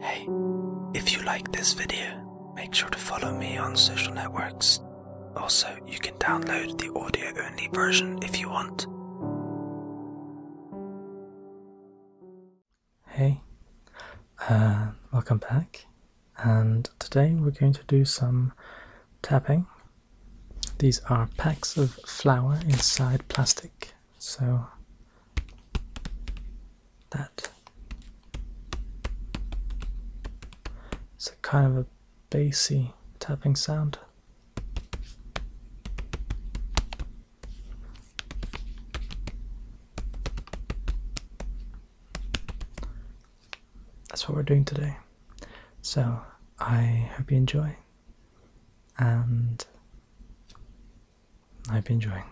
Hey, if you like this video, make sure to follow me on social networks. Also, you can download the audio-only version if you want. Hey, welcome back. And today we're going to do some tapping. These are packs of flour inside plastic, so that it's a kind of a bassy tapping sound. That's what we're doing today. So I hope you enjoy, and I hope you're enjoying.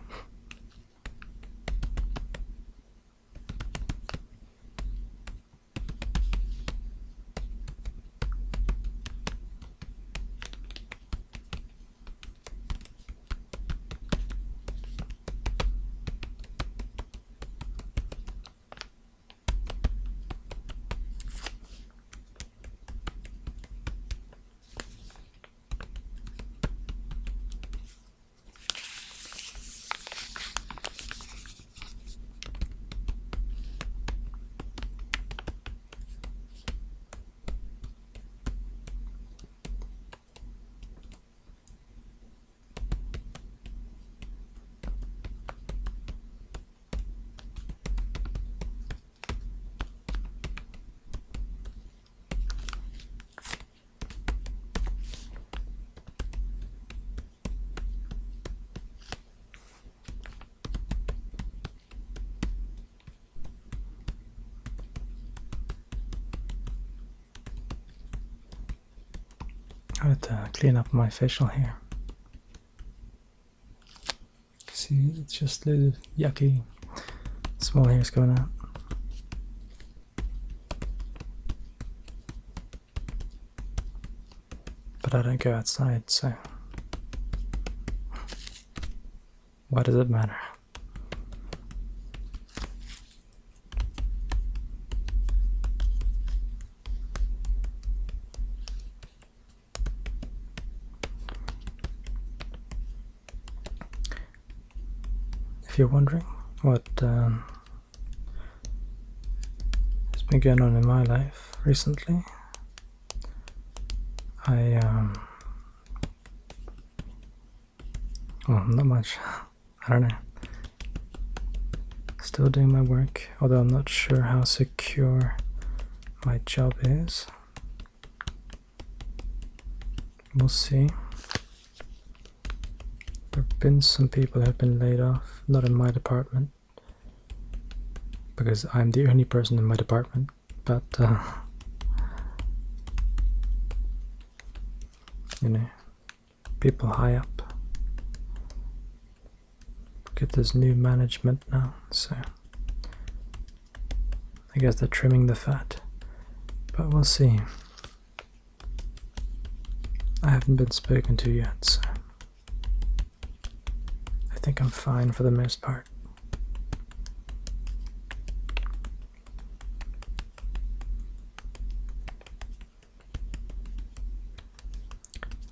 I have to clean up my facial hair. See, it's just little yucky small hairs coming out. But I don't go outside, so why does it matter? If you're wondering what has been going on in my life recently, well, not much. I don't know. Still doing my work, although I'm not sure how secure my job is. We'll see. There have been some people who have been laid off, not in my department, because I'm the only person in my department, but you know, people high up. Get this new management now, so I guess they're trimming the fat, but we'll see. I haven't been spoken to yet, so I think I'm fine for the most part.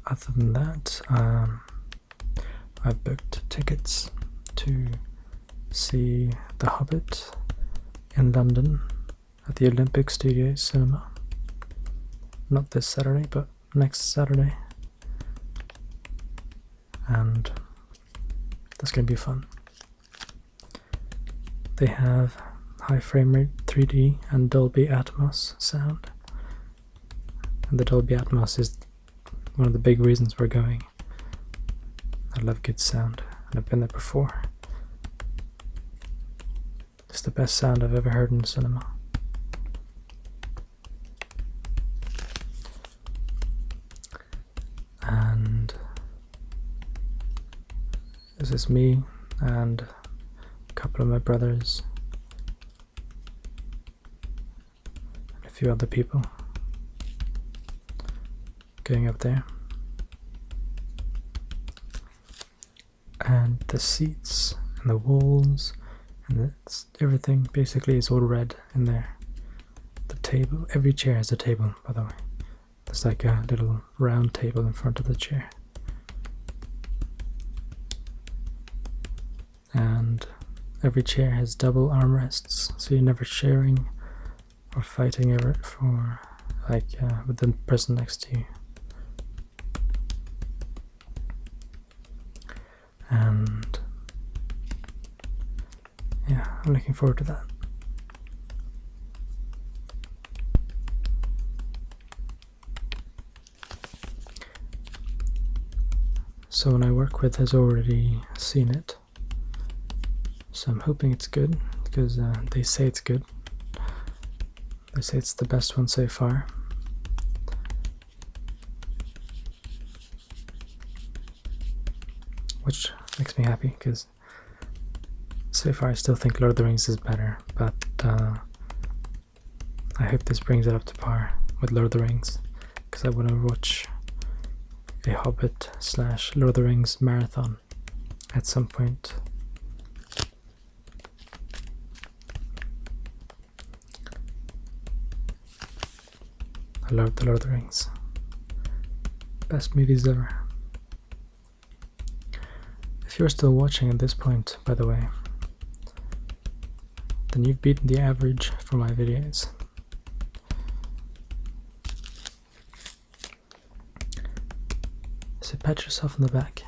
Other than that, I've booked tickets to see The Hobbit in London at the Olympic Studios Cinema. Not this Saturday, but next Saturday. And that's going to be fun. They have high frame rate 3D and Dolby Atmos sound. And the Dolby Atmos is one of the big reasons we're going. I love good sound, and I've been there before. It's the best sound I've ever heard in cinema. And this is me and a couple of my brothers and a few other people going up there. And the seats and the walls and everything basically is all red in there. The table. Every chair has a table, by the way. There's like a little round table in front of the chair. And every chair has double armrests, so you're never sharing or fighting ever for with the person next to you. And yeah, I'm looking forward to that. Someone I work with has already seen it, so I'm hoping it's good, because they say it's good. They say it's the best one so far. Which makes me happy, because so far I still think Lord of the Rings is better, but I hope this brings it up to par with Lord of the Rings, because I want to watch a Hobbit / Lord of the Rings marathon at some point. I love the Lord of the Rings. Best movies ever. If you're still watching at this point, by the way, then you've beaten the average for my videos. So pat yourself on the back.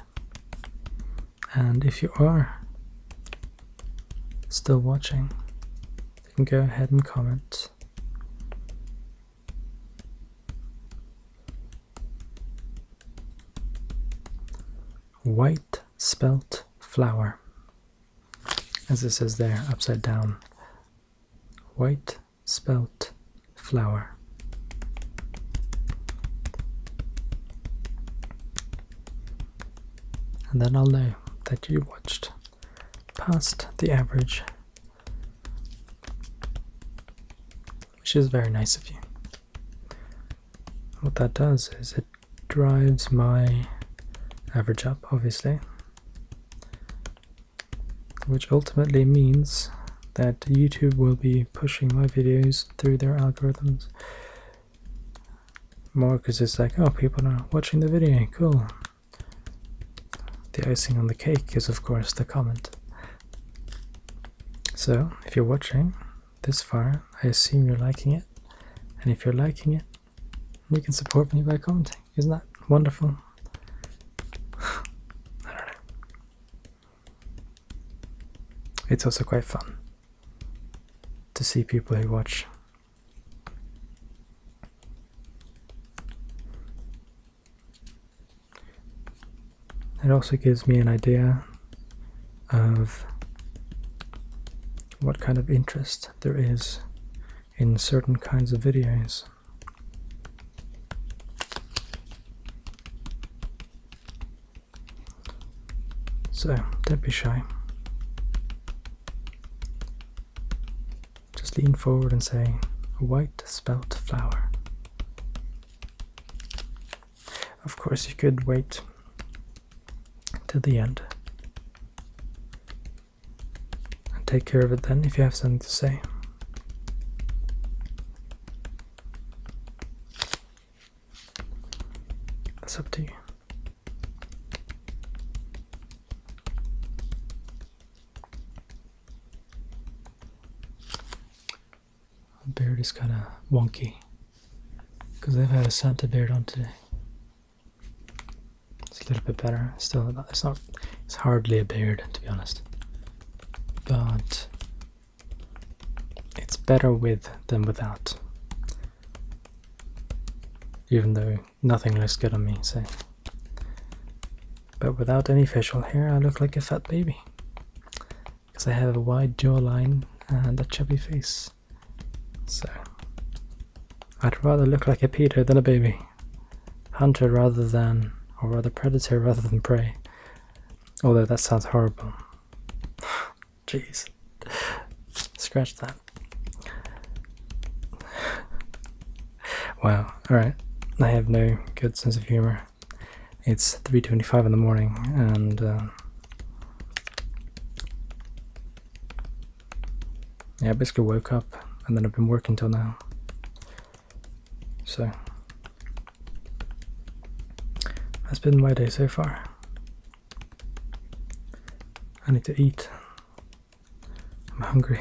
And if you are still watching, you can go ahead and comment. White spelt flower, as it says there, upside down. White spelt flower. And then I'll know that you watched past the average, which is very nice of you. What that does is it drives my average up, obviously, which ultimately means that YouTube will be pushing my videos through their algorithms more, because it's like, oh, people are watching the video, cool. The icing on the cake is, of course, the comment. So if you're watching this far, I assume you're liking it, and if you're liking it, you can support me by commenting. Isn't that wonderful? I don't know. It's also quite fun to see people who watch. It also gives me an idea of what kind of interest there is in certain kinds of videos. So, don't be shy. Just lean forward and say, white spelt flower. Of course, you could wait to the end and take care of it then if you have something to say. That's up to you. The beard is kind of wonky because I've had a Santa beard on today. It's a little bit better. Still, it's hardly a beard, to be honest. But it's better with than without. Even though nothing looks good on me, so. But without any facial hair, I look like a fat baby. Because I have a wide jawline and a chubby face. So, I'd rather look like a Peter than a baby. Hunter rather than, or rather predator rather than prey. Although that sounds horrible. Jeez. Scratch that. Wow, alright. I have no good sense of humor. It's 3:25 in the morning and yeah, I basically woke up and then I've been working till now. So that's been my day so far. I need to eat. I'm hungry.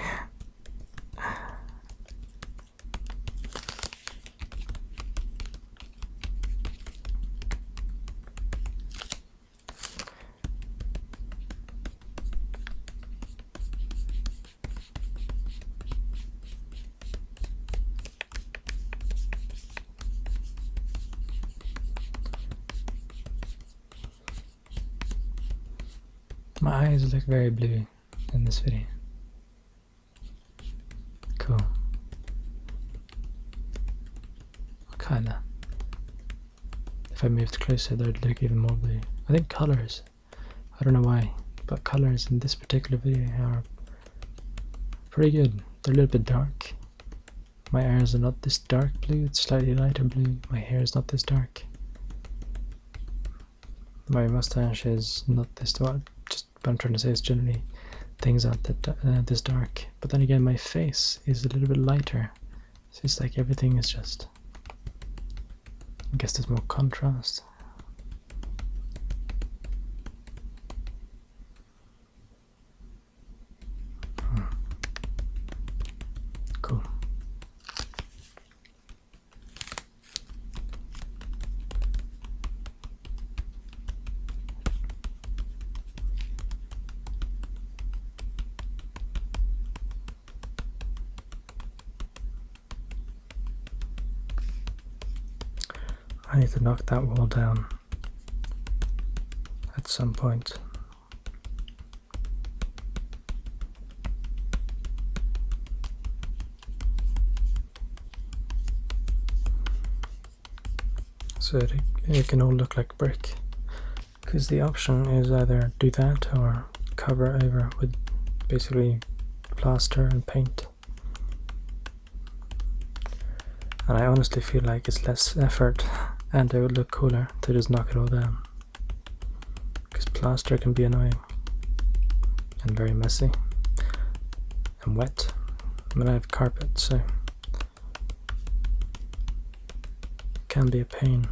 My eyes look very blue in this video. Cool. Kinda. If I moved closer, they'd look even more blue. I think colors, I don't know why, but colors in this particular video are pretty good. They're a little bit dark. My eyes are not this dark blue, it's slightly lighter blue. My hair is not this dark. My mustache is not this dark. Just what I'm trying to say is generally things aren't that this dark. But then again, my face is a little bit lighter. So it's like everything is just, I guess there's more contrast. Cool. I need to knock that wall down at some point. So it can all look like brick. Because the option is either do that or cover over with basically plaster and paint. And I honestly feel like it's less effort and it would look cooler to just knock it all down. Because plaster can be annoying and very messy and wet. I mean, I have carpet, so it can be a pain.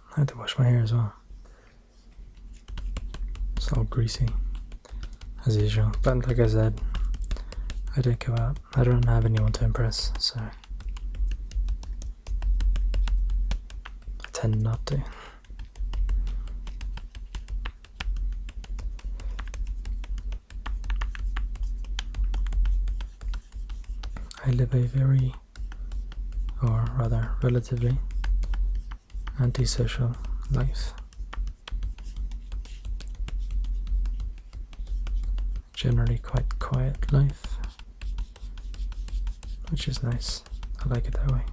I had to wash my hair as well. It's all greasy, as usual. But like I said, I didn't go out. I don't have anyone to impress, so I tend not to. I live a very, or rather relatively, antisocial life. Generally quite quiet life, which is nice. I like it that way.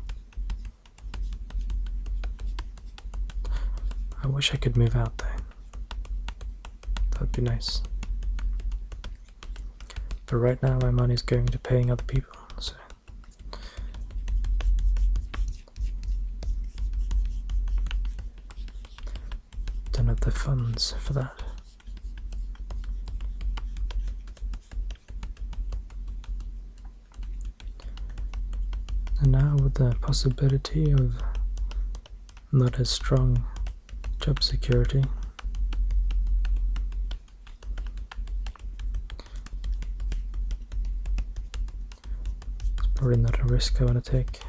I wish I could move out though. That'd be nice. But right now my money's going to paying other people, so don't have the funds for that. And now with the possibility of not as strong job security, it's probably not a risk I want to take.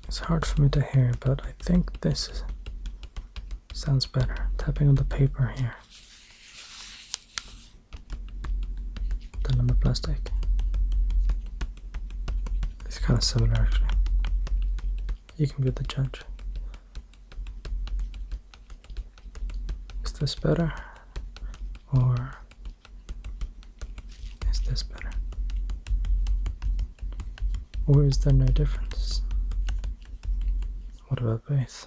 It's hard for me to hear, but I think this sounds better. Tapping on the paper here. of plastic. It's kind of similar actually. You can be the judge. Is this better? Or is this better? Or is there no difference? What about both?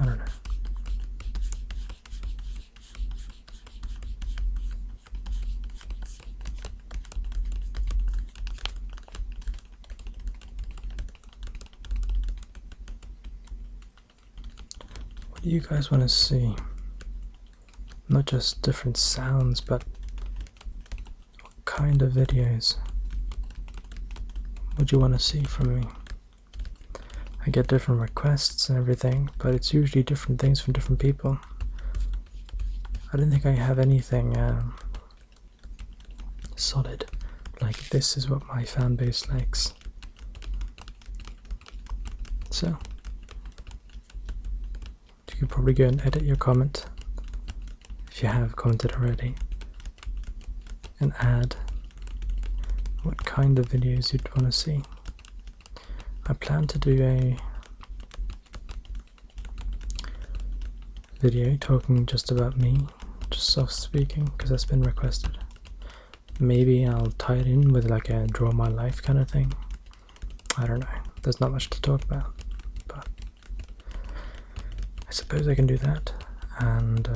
I don't know. What do you guys want to see? Not just different sounds, but what kind of videos would you want to see from me? I get different requests and everything, but it's usually different things from different people. I don't think I have anything solid, like this is what my fan base likes. So, you could probably go and edit your comment, if you have commented already, and add what kind of videos you'd want to see. I plan to do a video talking just about me, just soft speaking, because that's been requested. Maybe I'll tie it in with like a draw my life kind of thing. I don't know, there's not much to talk about, but I suppose I can do that. And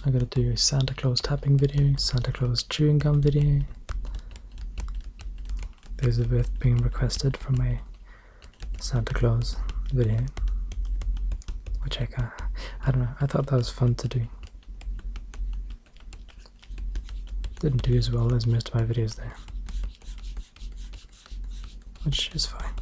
I'm gonna do a Santa Claus tapping video, Santa Claus chewing gum video. Those are both being requested from my Santa Claus video, which I don't know, I thought that was fun to do. Didn't do as well as most of my videos there, which is fine.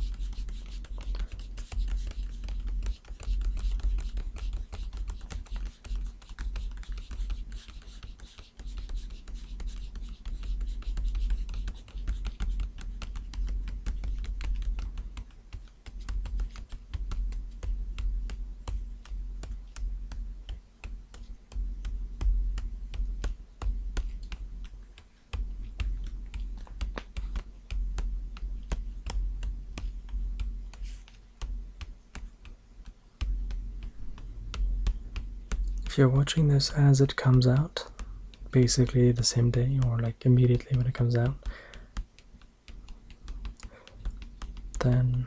If you're watching this as it comes out, basically the same day or like immediately when it comes out, then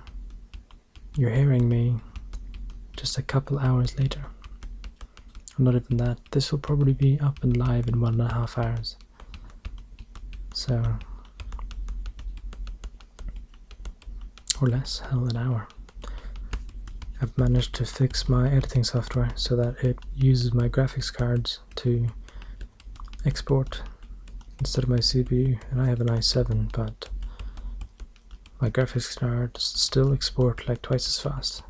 you're hearing me just a couple hours later. Or not even that, this will probably be up and live in 1.5 hours. So, or less, hell, an hour. I've managed to fix my editing software so that it uses my graphics cards to export instead of my CPU, and I have an i7, but my graphics cards still export like twice as fast.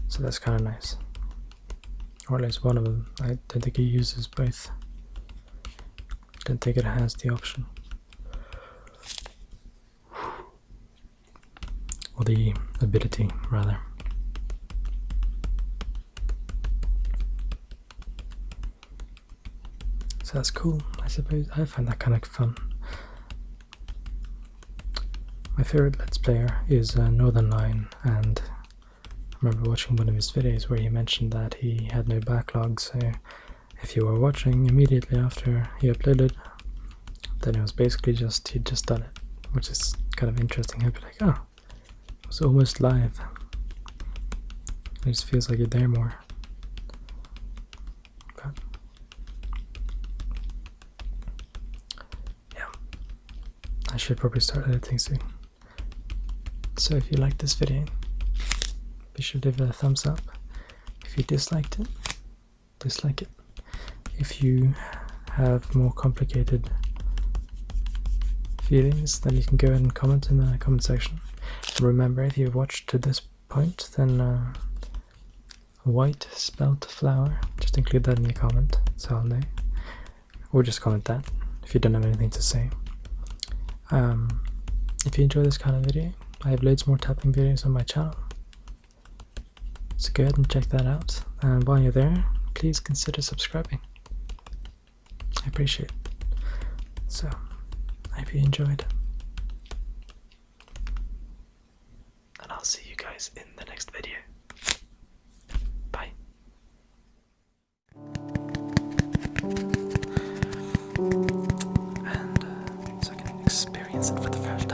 So that's kind of nice. Or at least one of them. I don't think it uses both. I don't think it has the option. Or the ability, rather. So that's cool, I suppose. I find that kind of fun. My favorite Let's Player is Northernlion, and I remember watching one of his videos where he mentioned that he had no backlog, so if you were watching immediately after he uploaded, then it was basically just, he'd just done it, which is kind of interesting. I'd be like, oh, it's almost live. It just feels like you're there more. But yeah, I should probably start editing soon. So if you liked this video, be sure to give it a thumbs up. If you disliked it, dislike it. If you have more complicated feelings, then you can go ahead and comment in the comment section. Remember, if you've watched to this point, then white spelt flower, just include that in your comment, so I'll know. Or just comment that if you don't have anything to say. if you enjoy this kind of video, I have loads more tapping videos on my channel. So go ahead and check that out. And while you're there, please consider subscribing. I appreciate it. So, I hope you enjoyed. And I'll see you guys in the next video. Bye. And so I can experience it for the first